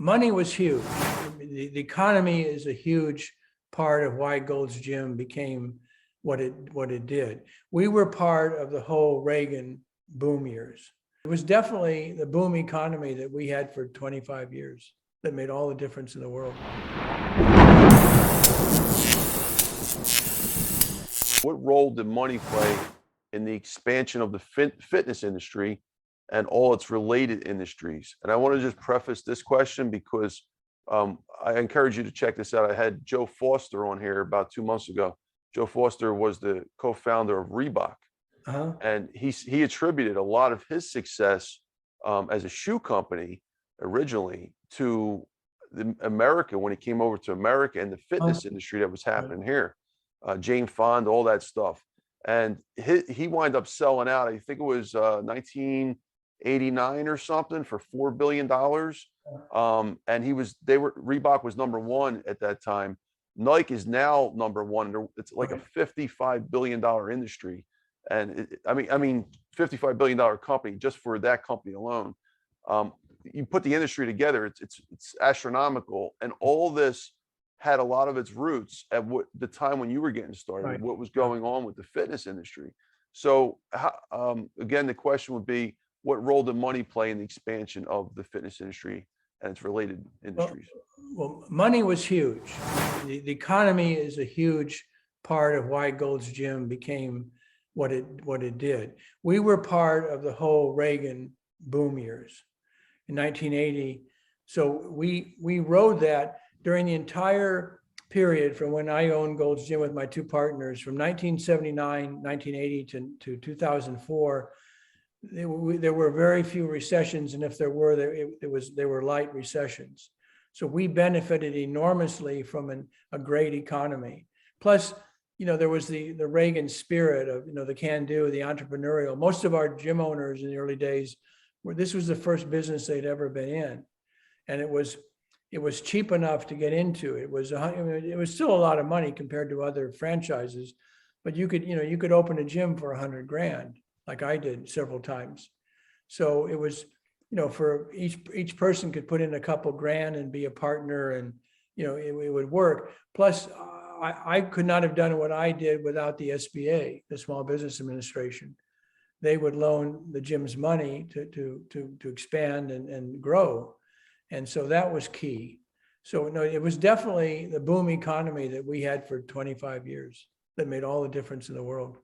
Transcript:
money was huge. The economy is a huge part of why Gold's Gym became what it did. We were part of the whole Reagan boom years. It was definitely the boom economy that we had for 25 years that made all the difference in the world. What role did money play in the expansion of the fitness industry and all its related industries? And I want to just preface this question because I encourage you to check this out. I had Joe Foster on here about 2 months ago. Joe Foster was the co-founder of Reebok. And he attributed a lot of his success as a shoe company originally to America, when he came over to America and the fitness industry that was happening here. Jane Fonda, all that stuff. And he wound up selling out, I think it was 1989 or something, for $4 billion. And Reebok was number one at that time. Nike is now number one. It's like a $55 billion industry. And I mean, $55 billion company just for that company alone. You put the industry together, it's astronomical. And all this had a lot of its roots at the time when you were getting started, what was going on with the fitness industry. So again, the question would be, what role did money play in the expansion of the fitness industry and its related industries? Well, money was huge. The economy is a huge part of why Gold's Gym became what it did. We were part of the whole Reagan boom years in 1980. So we rode that during the entire period from when I owned Gold's Gym with my two partners, from 1979, 1980 to 2004. There were very few recessions, and if there were, they were light recessions. So we benefited enormously from a great economy. Plus, there was the Reagan spirit of, the can-do, the entrepreneurial. Most of our gym owners in the early days, this was the first business they'd ever been in. And it was cheap enough to get into. It was still a lot of money compared to other franchises, but you could open a gym for $100,000, like I did several times. So it was, for each person could put in a couple grand and be a partner, and it would work. Plus, I could not have done what I did without the SBA, the Small Business Administration. They would loan the gyms money to expand and grow. And so that was key. So no, it was definitely the boom economy that we had for 25 years that made all the difference in the world.